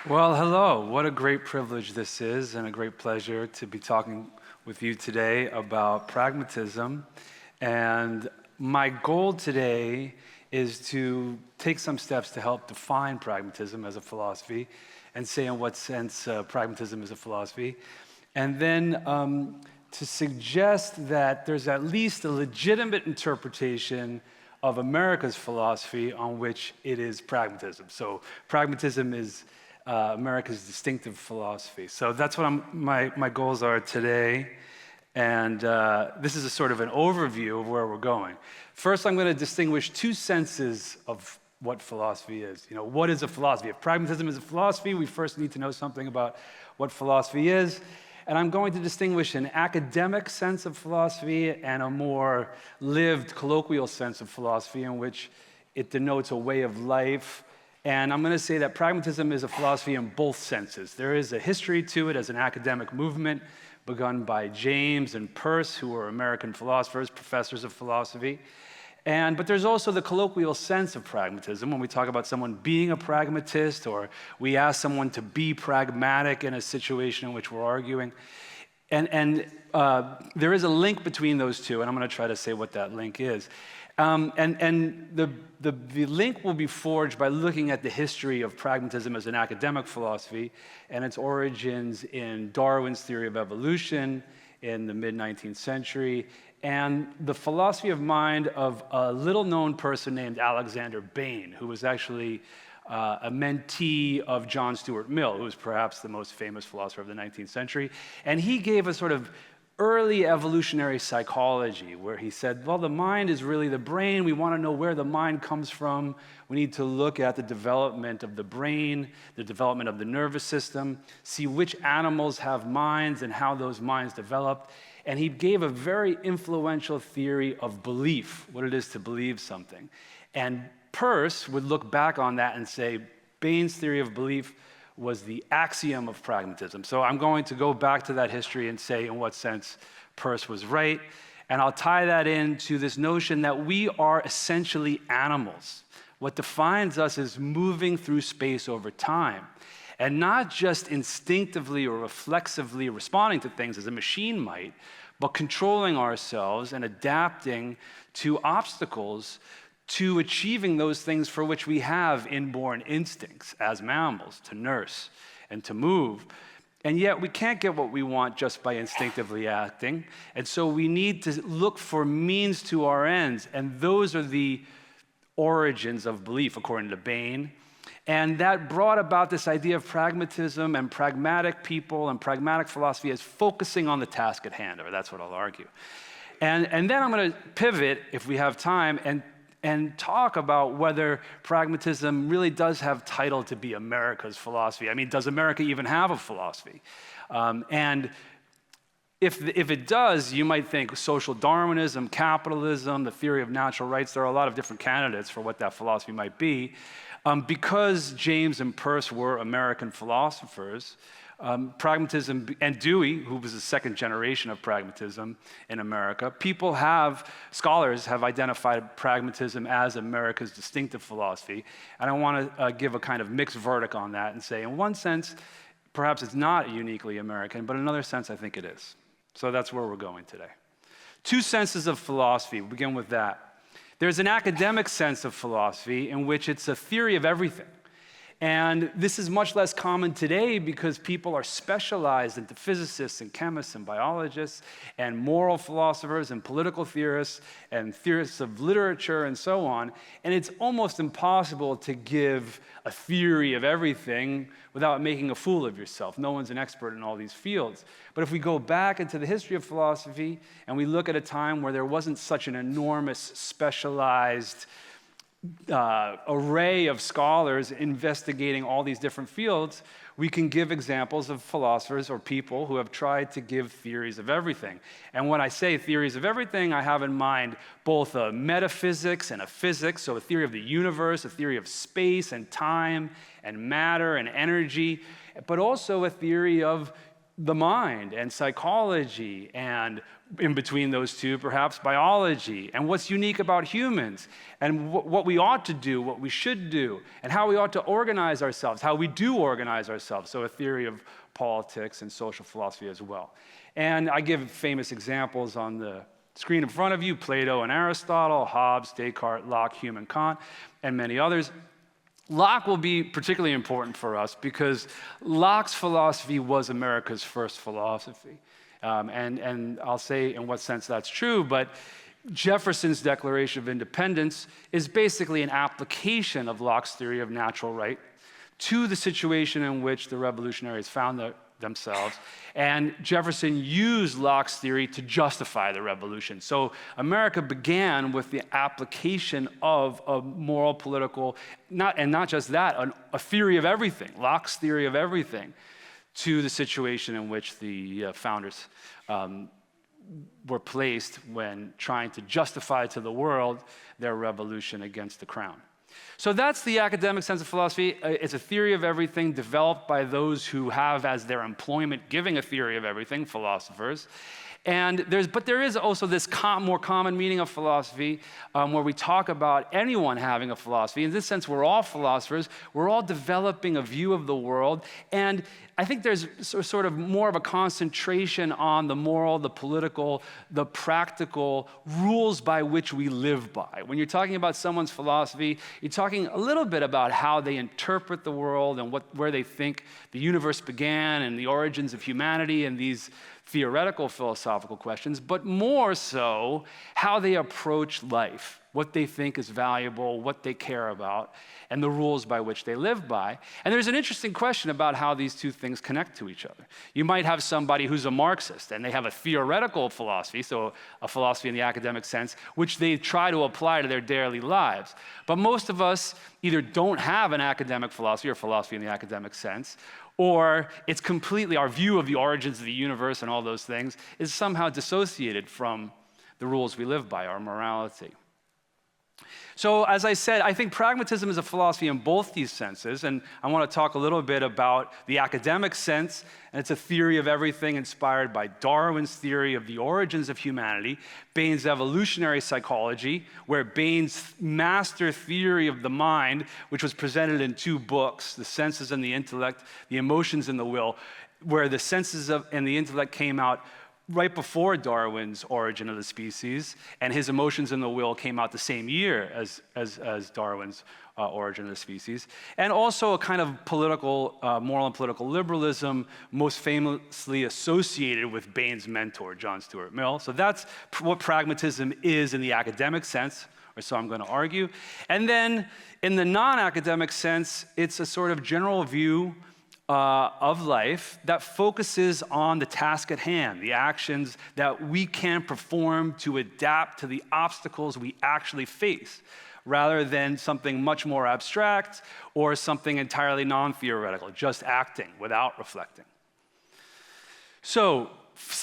Well, hello. What a great privilege this is, and a great pleasure to be talking with you today about pragmatism. And my goal today is to take some steps to help define pragmatism as a philosophy and say in what sense pragmatism is a philosophy. And then to suggest that there's at least a legitimate interpretation of America's philosophy on which it is pragmatism. So pragmatism is America's distinctive philosophy. So that's what my goals are today. And this is a sort of an overview of where we're going. First, I'm going to distinguish two senses of what philosophy is. You know, what is a philosophy? If pragmatism is a philosophy, we first need to know something about what philosophy is. And I'm going to distinguish an academic sense of philosophy and a more lived, colloquial sense of philosophy in which it denotes a way of life. And I'm going to say that pragmatism is a philosophy in both senses. There is a history to it as an academic movement begun by James and Peirce, who were American philosophers, professors of philosophy. But there's also the colloquial sense of pragmatism when we talk about someone being a pragmatist, or we ask someone to be pragmatic in a situation in which we're arguing. And there is a link between those two, and I'm going to try to say what that link is. The link will be forged by looking at the history of pragmatism as an academic philosophy and its origins in Darwin's theory of evolution in the mid-19th century, and the philosophy of mind of a little-known person named Alexander Bain, who was actually a mentee of John Stuart Mill, who was perhaps the most famous philosopher of the 19th century. And he gave a sort of early evolutionary psychology, where he said, well, the mind is really the brain. We want to know where the mind comes from. We need to look at the development of the brain, the development of the nervous system, see which animals have minds and how those minds developed. And he gave a very influential theory of belief, what it is to believe something. And Peirce would look back on that and say, Bain's theory of belief was the axiom of pragmatism. So I'm going to go back to that history and say in what sense Peirce was right. And I'll tie that into this notion that we are essentially animals. What defines us is moving through space over time, and not just instinctively or reflexively responding to things as a machine might, but controlling ourselves and adapting to obstacles to achieving those things for which we have inborn instincts as mammals, to nurse and to move. And yet we can't get what we want just by instinctively acting. And so we need to look for means to our ends. And those are the origins of belief, according to Bain. And that brought about this idea of pragmatism and pragmatic people and pragmatic philosophy as focusing on the task at hand, or that's what I'll argue. And then I'm going to pivot, if we have time, and talk about whether pragmatism really does have title to be America's philosophy. I mean, does America even have a philosophy? And if it does, you might think social Darwinism, capitalism, the theory of natural rights. There are a lot of different candidates for what that philosophy might be. Because James and Peirce were American philosophers, pragmatism, and Dewey, who was the second generation of pragmatism in America, scholars have identified pragmatism as America's distinctive philosophy. And I want to give a kind of mixed verdict on that and say, in one sense, perhaps it's not uniquely American, but in another sense, I think it is. So that's where we're going today. Two senses of philosophy, we'll begin with that. There's an academic sense of philosophy in which it's a theory of everything. And this is much less common today because people are specialized into physicists and chemists and biologists and moral philosophers and political theorists and theorists of literature and so on. And it's almost impossible to give a theory of everything without making a fool of yourself. No one's an expert in all these fields. But if we go back into the history of philosophy and we look at a time where there wasn't such an enormous specialized array of scholars investigating all these different fields, we can give examples of philosophers or people who have tried to give theories of everything. And when I say theories of everything, I have in mind both a metaphysics and a physics, so a theory of the universe, a theory of space and time and matter and energy, but also a theory of the mind and psychology, and in between those two, perhaps biology, and what's unique about humans, and what we ought to do, what we should do, and how we ought to organize ourselves, how we do organize ourselves. So a theory of politics and social philosophy as well. And I give famous examples on the screen in front of you: Plato and Aristotle, Hobbes, Descartes, Locke, Hume, and Kant, and many others. Locke will be particularly important for us because Locke's philosophy was America's first philosophy. And I'll say in what sense that's true, but Jefferson's Declaration of Independence is basically an application of Locke's theory of natural right to the situation in which the revolutionaries found themselves. And Jefferson used Locke's theory to justify the revolution. So America began with the application of a moral, political, not just that, a theory of everything, Locke's theory of everything, to the situation in which the founders were placed when trying to justify to the world their revolution against the crown. So that's the academic sense of philosophy. It's a theory of everything developed by those who have as their employment giving a theory of everything, philosophers. But there is also this more common meaning of philosophy where we talk about anyone having a philosophy. In this sense, we're all philosophers. We're all developing a view of the world. And I think there's sort of more of a concentration on the moral, the political, the practical rules by which we live by. When you're talking about someone's philosophy, you're talking a little bit about how they interpret the world and where they think the universe began and the origins of humanity and these theoretical philosophical questions, but more so how they approach life, what they think is valuable, what they care about, and the rules by which they live by. And there's an interesting question about how these two things connect to each other. You might have somebody who's a Marxist, and they have a theoretical philosophy, so a philosophy in the academic sense, which they try to apply to their daily lives. But most of us either don't have an academic philosophy or philosophy in the academic sense, or it's completely, our view of the origins of the universe and all those things is somehow dissociated from the rules we live by, our morality. So as I said, I think pragmatism is a philosophy in both these senses, and I want to talk a little bit about the academic sense, and it's a theory of everything inspired by Darwin's theory of the origins of humanity, Bain's evolutionary psychology, where Bain's master theory of the mind, which was presented in 2 books, The Senses and the Intellect, The Emotions and the Will, where the senses and the intellect came out right before Darwin's Origin of the Species, and his Emotions and the Will came out the same year as Darwin's Origin of the Species, and also a kind of political, moral and political liberalism, most famously associated with Bain's mentor, John Stuart Mill. So that's what pragmatism is in the academic sense, or so I'm going to argue. And then in the non-academic sense, it's a sort of general view of life that focuses on the task at hand, the actions that we can perform to adapt to the obstacles we actually face, rather than something much more abstract or something entirely non-theoretical, just acting without reflecting. So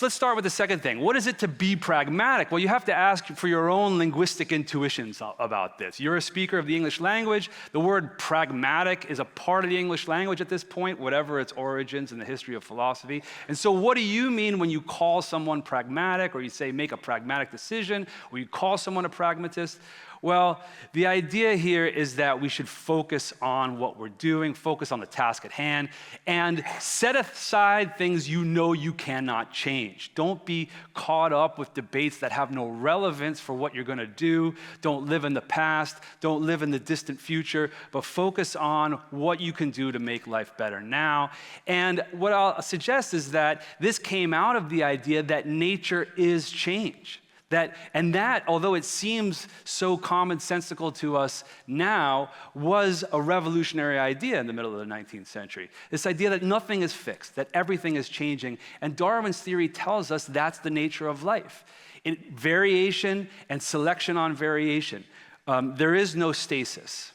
let's start with the second thing. What is it to be pragmatic? Well, you have to ask for your own linguistic intuitions about this. You're a speaker of the English language. The word pragmatic is a part of the English language at this point, whatever its origins in the history of philosophy. And so what do you mean when you call someone pragmatic, or you say make a pragmatic decision, or you call someone a pragmatist? Well, the idea here is that we should focus on what we're doing, focus on the task at hand, and set aside things you know you cannot change. Don't be caught up with debates that have no relevance for what you're going to do. Don't live in the past. Don't live in the distant future, but focus on what you can do to make life better now. And what I'll suggest is that this came out of the idea that nature is change. That, although it seems so commonsensical to us now, was a revolutionary idea in the middle of the 19th century. This idea that nothing is fixed, that everything is changing. And Darwin's theory tells us that's the nature of life. Variation and selection on variation. There is no stasis.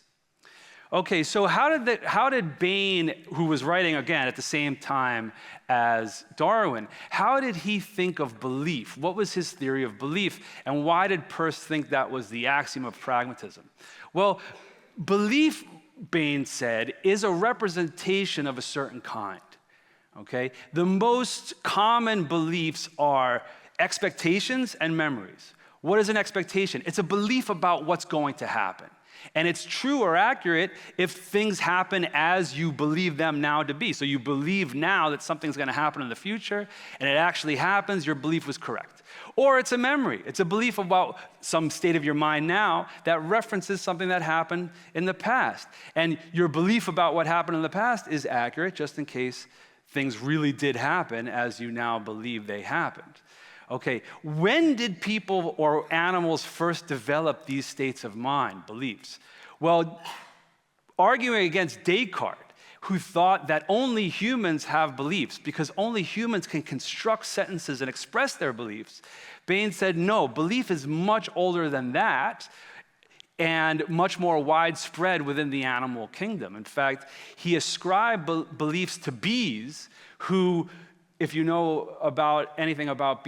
Okay, so how did Bain, who was writing, again, at the same time as Darwin, how did he think of belief? What was his theory of belief? And why did Peirce think that was the axiom of pragmatism? Well, belief, Bain said, is a representation of a certain kind. okay? The most common beliefs are expectations and memories. What is an expectation? It's a belief about what's going to happen. And it's true or accurate if things happen as you believe them now to be. So you believe now that something's going to happen in the future, and it actually happens, your belief was correct. Or it's a memory. It's a belief about some state of your mind now that references something that happened in the past. And your belief about what happened in the past is accurate just in case things really did happen as you now believe they happened. Okay, when did people or animals first develop these states of mind, beliefs? Well, arguing against Descartes, who thought that only humans have beliefs because only humans can construct sentences and express their beliefs, Bain said, no, belief is much older than that and much more widespread within the animal kingdom. In fact, he ascribed beliefs to bees who, if you know about anything about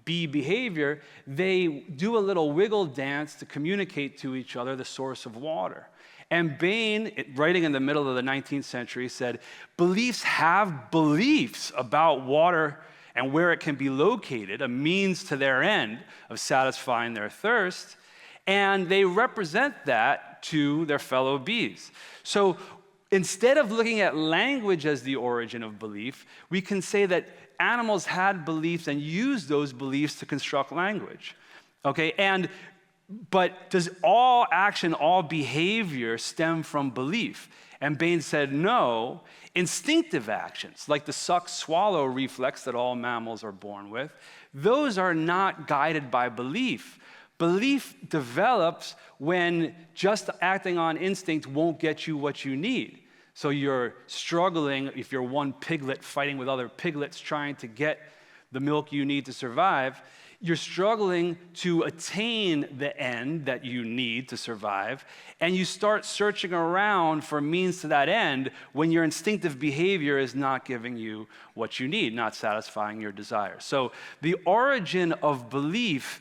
bee behavior, they do a little wiggle dance to communicate to each other the source of water. And Bain, writing in the middle of the 19th century, said, beliefs have beliefs about water and where it can be located, a means to their end of satisfying their thirst, and they represent that to their fellow bees. So instead of looking at language as the origin of belief, we can say that animals had beliefs and used those beliefs to construct language. Okay, but does all action, all behavior stem from belief? And Bain said no. Instinctive actions, like the suck-swallow reflex that all mammals are born with, those are not guided by belief. Belief develops when just acting on instinct won't get you what you need. So you're struggling, if you're one piglet fighting with other piglets trying to get the milk you need to survive, you're struggling to attain the end that you need to survive, and you start searching around for means to that end when your instinctive behavior is not giving you what you need, not satisfying your desires. So the origin of belief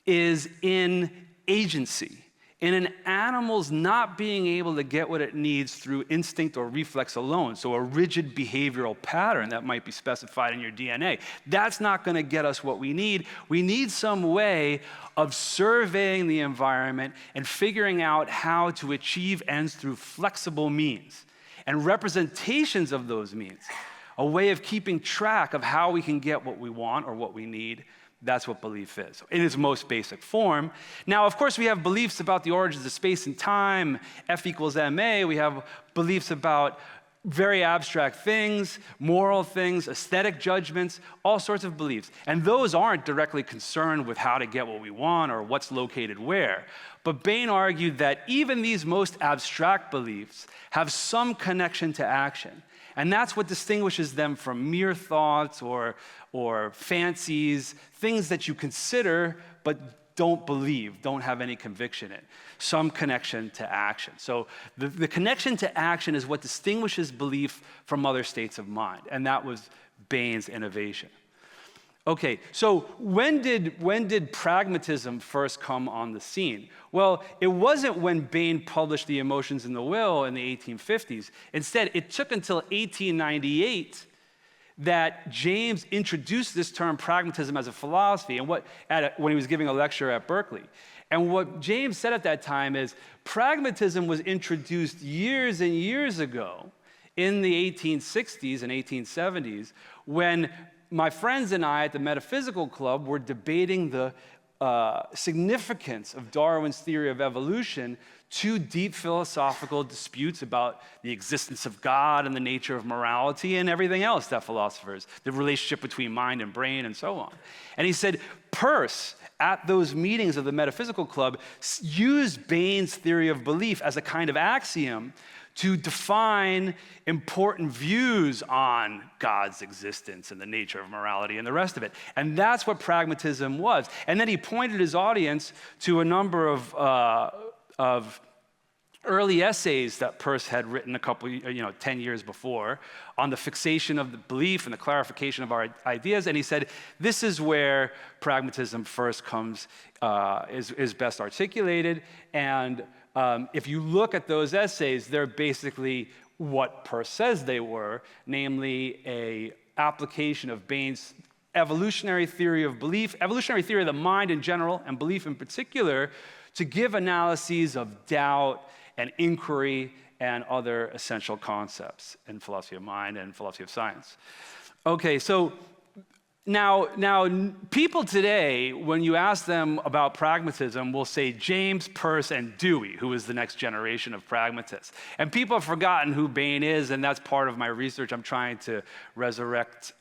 is in agency, in an animal's not being able to get what it needs through instinct or reflex alone. So a rigid behavioral pattern that might be specified in your DNA, that's not going to get us what we need. We need some way of surveying the environment and figuring out how to achieve ends through flexible means and representations of those means, a way of keeping track of how we can get what we want or what we need. That's what belief is, in its most basic form. Now, of course, we have beliefs about the origins of space and time, F equals ma. We have beliefs about very abstract things, moral things, aesthetic judgments, all sorts of beliefs. And those aren't directly concerned with how to get what we want or what's located where. But Bain argued that even these most abstract beliefs have some connection to action. And that's what distinguishes them from mere thoughts or fancies, things that you consider but don't believe, don't have any conviction in. Some connection to action. So the connection to action is what distinguishes belief from other states of mind. And that was Bain's innovation. Okay, so when did pragmatism first come on the scene? Well, it wasn't when Bain published The Emotions in the Will in the 1850s. Instead, it took until 1898 that James introduced this term pragmatism as a philosophy and when he was giving a lecture at Berkeley. And what James said at that time is pragmatism was introduced years and years ago in the 1860s and 1870s when my friends and I at the Metaphysical Club were debating the significance of Darwin's theory of evolution to deep philosophical disputes about the existence of God and the nature of morality and everything else that philosophers, the relationship between mind and brain and so on. And he said, Peirce, at those meetings of the Metaphysical Club, used Bain's theory of belief as a kind of axiom to define important views on God's existence and the nature of morality and the rest of it. And that's what pragmatism was. And then he pointed his audience to a number of early essays that Peirce had written 10 years before on the fixation of the belief and the clarification of our ideas. And he said, this is where pragmatism first comes, is best articulated. And if you look at those essays, they're basically what Peirce says they were, namely a application of Bain's evolutionary theory of belief, evolutionary theory of the mind in general, and belief in particular, to give analyses of doubt and inquiry and other essential concepts in philosophy of mind and philosophy of science. Okay, so now people today, when you ask them about pragmatism, will say James, Peirce, and Dewey, who is the next generation of pragmatists. And people have forgotten who Bain is, and that's part of my research. I'm trying to resurrect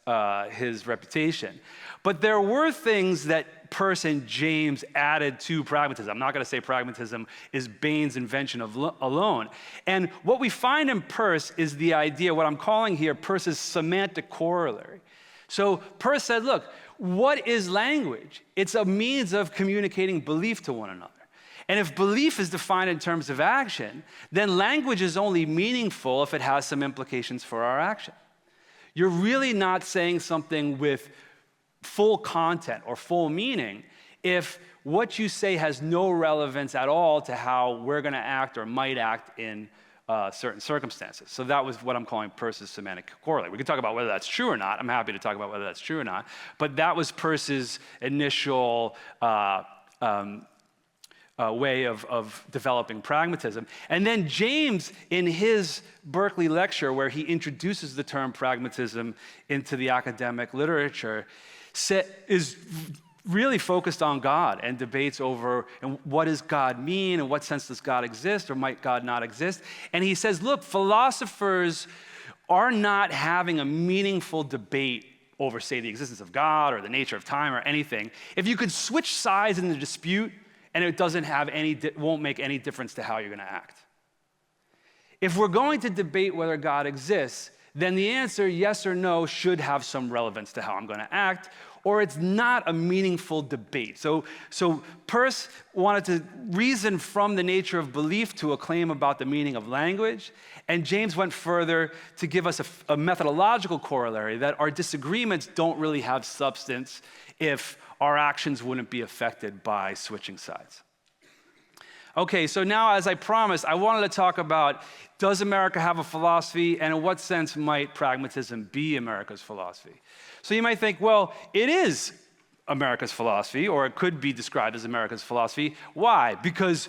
his reputation. But there were things that Peirce and James added to pragmatism. I'm not going to say pragmatism is Bain's invention alone. And what we find in Peirce is the idea, what I'm calling here Peirce's semantic corollary. So Peirce said, look, what is language? It's a means of communicating belief to one another. And if belief is defined in terms of action, then language is only meaningful if it has some implications for our action. You're really not saying something with full content or full meaning if what you say has no relevance at all to how we're going to act or might act in certain circumstances. So that was what I'm calling Peirce's semantic corollary. We can talk about whether that's true or not. I'm happy to talk about whether that's true or not. But that was Peirce's initial way of developing pragmatism. And then James, in his Berkeley lecture, where he introduces the term pragmatism into the academic literature, is really focused on God and debates over and what does God mean, and what sense does God exist, or might God not exist. And he says, look, philosophers are not having a meaningful debate over, say, the existence of God or the nature of time or anything. If you could switch sides in the dispute and it won't make any difference to how you're going to act. If we're going to debate whether God exists, then the answer, yes or no, should have some relevance to how I'm going to act, or it's not a meaningful debate. So Peirce wanted to reason from the nature of belief to a claim about the meaning of language, and James went further to give us a methodological corollary that our disagreements don't really have substance if our actions wouldn't be affected by switching sides. Okay, so now, as I promised, I wanted to talk about, does America have a philosophy, and in what sense might pragmatism be America's philosophy? So you might think, well, it is America's philosophy, or it could be described as America's philosophy. Why? Because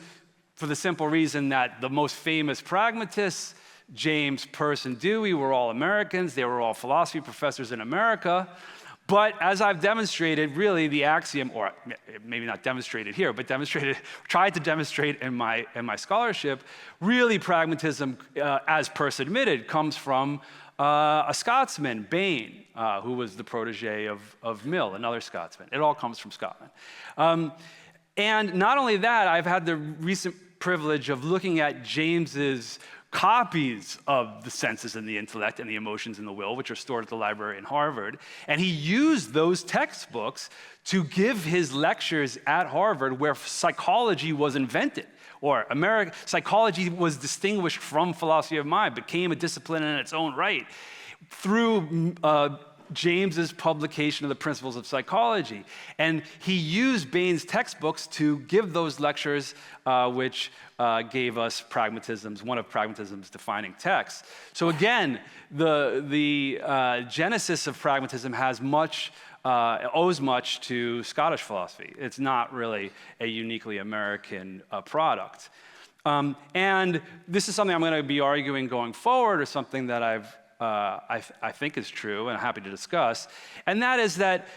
for the simple reason that the most famous pragmatists, James, Peirce, and Dewey, were all Americans. They were all philosophy professors in America. But as I've demonstrated, really the axiom, or maybe not demonstrated here, but tried to demonstrate in my scholarship, really pragmatism, as Peirce admitted, comes from a Scotsman, Bain, who was the protege of Mill, another Scotsman. It all comes from Scotland. And not only that, I've had the recent privilege of looking at James's copies of the senses and the intellect and the emotions and the will, which are stored at the library in Harvard. And he used those textbooks to give his lectures at Harvard, where psychology was invented, or psychology was distinguished from philosophy of mind, became a discipline in its own right, through James's publication of the Principles of Psychology. And he used Bain's textbooks to give those lectures, which gave us one of pragmatism's defining texts. So again, the genesis of pragmatism owes much to Scottish philosophy. It's not really a uniquely American product. And this is something I'm going to be arguing going forward, or something that I think is true, and I'm happy to discuss, and that is that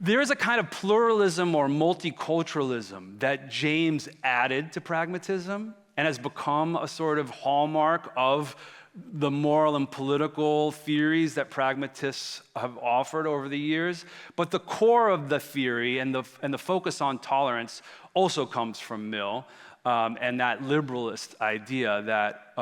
there is a kind of pluralism or multiculturalism that James added to pragmatism and has become a sort of hallmark of the moral and political theories that pragmatists have offered over the years. But the core of the theory and the focus on tolerance also comes from Mill, and that liberalist idea that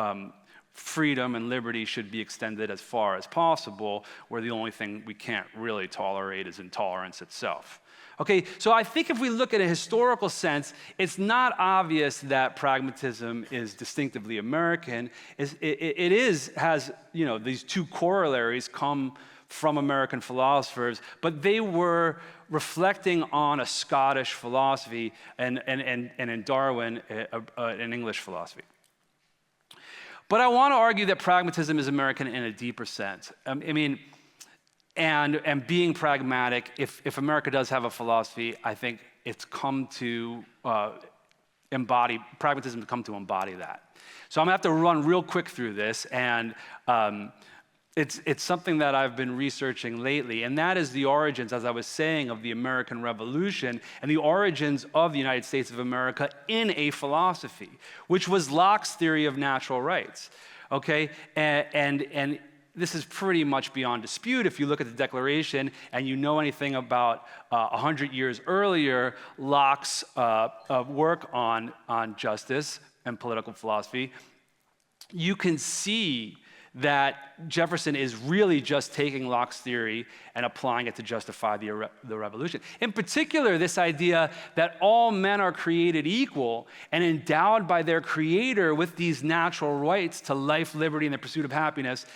freedom and liberty should be extended as far as possible, where the only thing we can't really tolerate is intolerance itself. Okay, so I think if we look at a historical sense, it's not obvious that pragmatism is distinctively American. It has these two corollaries come from American philosophers, but they were reflecting on a Scottish philosophy and in Darwin, an English philosophy. But I want to argue that pragmatism is American in a deeper sense. And being pragmatic, if America does have a philosophy, I think it's come to pragmatism to come to embody that. So I'm gonna have to run real quick through this, and it's something that I've been researching lately, and that is the origins, as I was saying, of the American Revolution and the origins of the United States of America in a philosophy, which was Locke's theory of natural rights, okay? And this is pretty much beyond dispute. If you look at the Declaration and you know anything about 100 years earlier, Locke's work on justice and political philosophy, you can see that Jefferson is really just taking Locke's theory and applying it to justify the revolution. In particular, this idea that all men are created equal and endowed by their creator with these natural rights to life, liberty, and the pursuit of happiness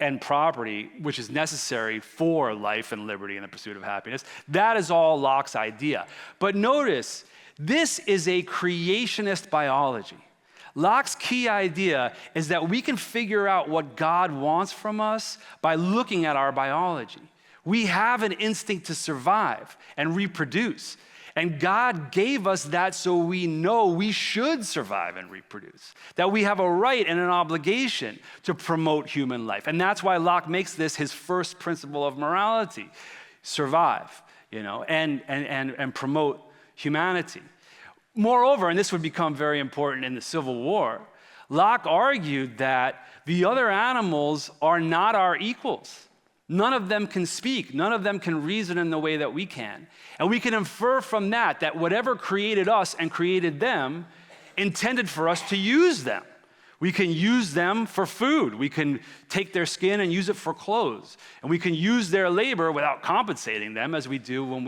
and property, which is necessary for life and liberty and the pursuit of happiness. That is all Locke's idea. But notice, this is a creationist biology. Locke's key idea is that we can figure out what God wants from us by looking at our biology. We have an instinct to survive and reproduce. And God gave us that so we know we should survive and reproduce, that we have a right and an obligation to promote human life. And that's why Locke makes this his first principle of morality: survive, and promote humanity. Moreover, and this would become very important in the Civil War, Locke argued that the other animals are not our equals. None of them can speak. None of them can reason in the way that we can. And we can infer from that whatever created us and created them intended for us to use them. We can use them for food. We can take their skin and use it for clothes. And we can use their labor without compensating them, as we do when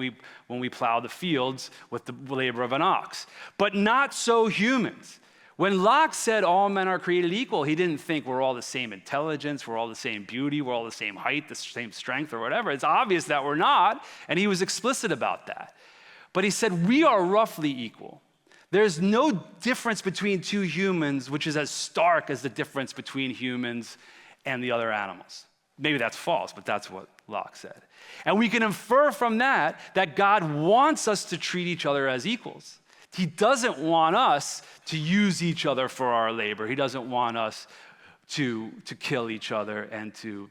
we plow the fields with the labor of an ox. But not so humans. When Locke said all men are created equal, he didn't think we're all the same intelligence, we're all the same beauty, we're all the same height, the same strength, or whatever. It's obvious that we're not, and he was explicit about that. But he said we are roughly equal. There's no difference between two humans which is as stark as the difference between humans and the other animals. Maybe that's false, but that's what Locke said. And we can infer from that God wants us to treat each other as equals. He doesn't want us to use each other for our labor. He doesn't want us to kill each other and to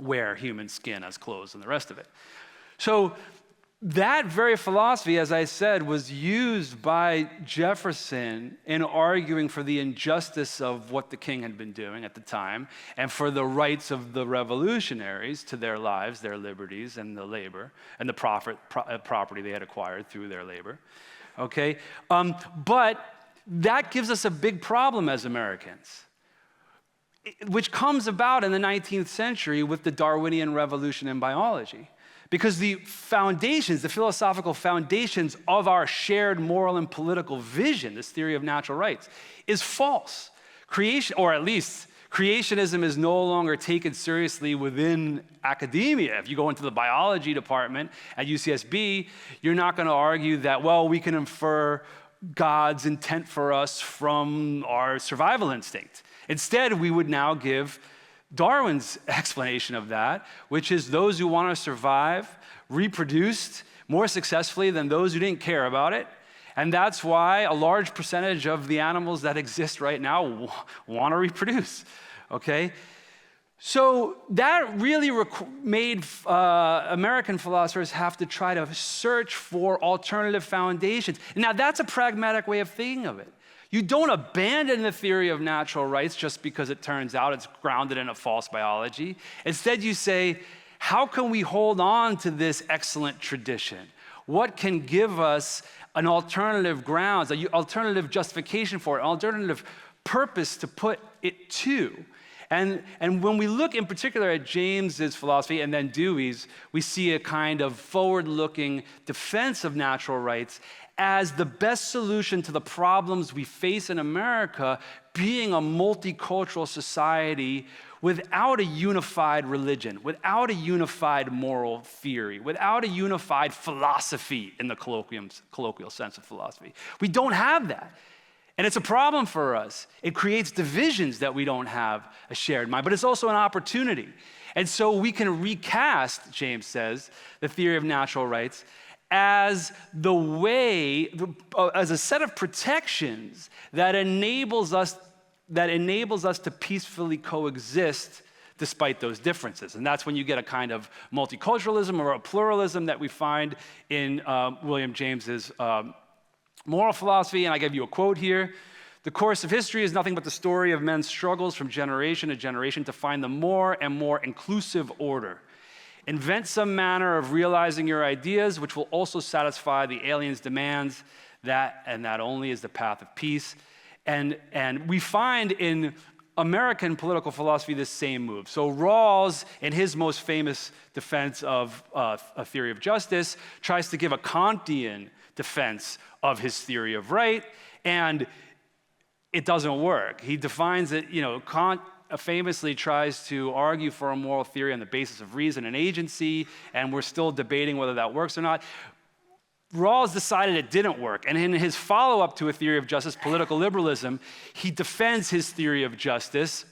wear human skin as clothes and the rest of it. So that very philosophy, as I said, was used by Jefferson in arguing for the injustice of what the king had been doing at the time and for the rights of the revolutionaries to their lives, their liberties, and the labor and the property they had acquired through their labor. Okay? But that gives us a big problem as Americans, which comes about in the 19th century with the Darwinian revolution in biology. Because the foundations, the philosophical foundations of our shared moral and political vision, this theory of natural rights, is false. Or at least creationism is no longer taken seriously within academia. If you go into the biology department at UCSB, you're not going to argue that, well, we can infer God's intent for us from our survival instinct. Instead, we would now give Darwin's explanation of that, which is those who want to survive reproduced more successfully than those who didn't care about it. And that's why a large percentage of the animals that exist right now want to reproduce, okay? So that really made American philosophers have to try to search for alternative foundations. Now, that's a pragmatic way of thinking of it. You don't abandon the theory of natural rights just because it turns out it's grounded in a false biology. Instead, you say, how can we hold on to this excellent tradition? What can give us an alternative grounds, an alternative justification for it, an alternative purpose to put it to? And when we look in particular at James's philosophy and then Dewey's, we see a kind of forward-looking defense of natural rights as the best solution to the problems we face in America, being a multicultural society without a unified religion, without a unified moral theory, without a unified philosophy in the colloquial sense of philosophy. We don't have that. And it's a problem for us. It creates divisions that we don't have a shared mind, but it's also an opportunity. And so we can recast, James says, the theory of natural rights as the way, as a set of protections that enables us to peacefully coexist despite those differences. And that's when you get a kind of multiculturalism or a pluralism that we find in William James's moral philosophy. And I give you a quote here. The course of history is nothing but the story of men's struggles from generation to generation to find the more and more inclusive order. Invent some manner of realizing your ideas, which will also satisfy the alien's demands. That only is the path of peace. And we find in American political philosophy this same move. So Rawls, in his most famous defense of a theory of justice, tries to give a Kantian defense of his theory of right, and it doesn't work. He defines it, Kant famously tries to argue for a moral theory on the basis of reason and agency, and we're still debating whether that works or not. Rawls decided it didn't work, and in his follow-up to a theory of justice, political liberalism, he defends his theory of justice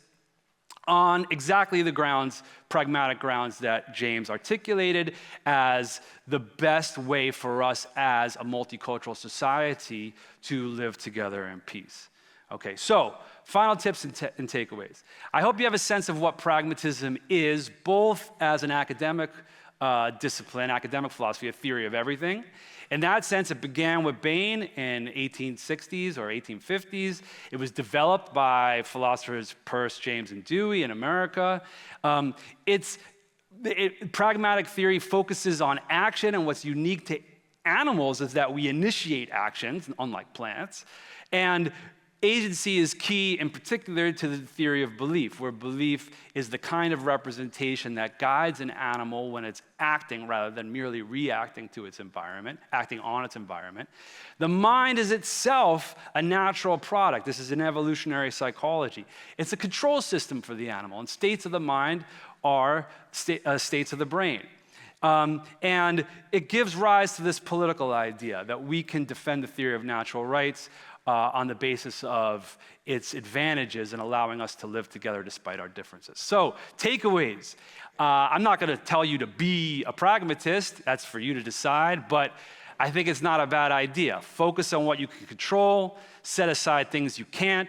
on exactly the grounds, pragmatic grounds that James articulated as the best way for us as a multicultural society to live together in peace. Okay, so final tips and takeaways. I hope you have a sense of what pragmatism is, both as an academic discipline, academic philosophy, a theory of everything. In that sense, it began with Bain in 1860s or 1850s. It was developed by philosophers Peirce, James, and Dewey in America. Pragmatic theory focuses on action, and what's unique to animals is that we initiate actions, unlike plants. And agency is key, in particular, to the theory of belief, where belief is the kind of representation that guides an animal when it's acting rather than merely reacting to its environment, acting on its environment. The mind is itself a natural product. This is an evolutionary psychology. It's a control system for the animal, and states of the mind are states of the brain. And it gives rise to this political idea that we can defend the theory of natural rights on the basis of its advantages and allowing us to live together despite our differences. So, takeaways. I'm not going to tell you to be a pragmatist. That's for you to decide, but I think it's not a bad idea. Focus on what you can control, set aside things you can't.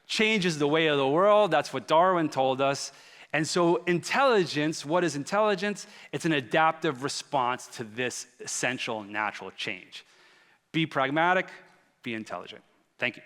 Change is the way of the world. That's what Darwin told us. And so intelligence, what is intelligence? It's an adaptive response to this essential natural change. Be pragmatic, be intelligent. Thank you.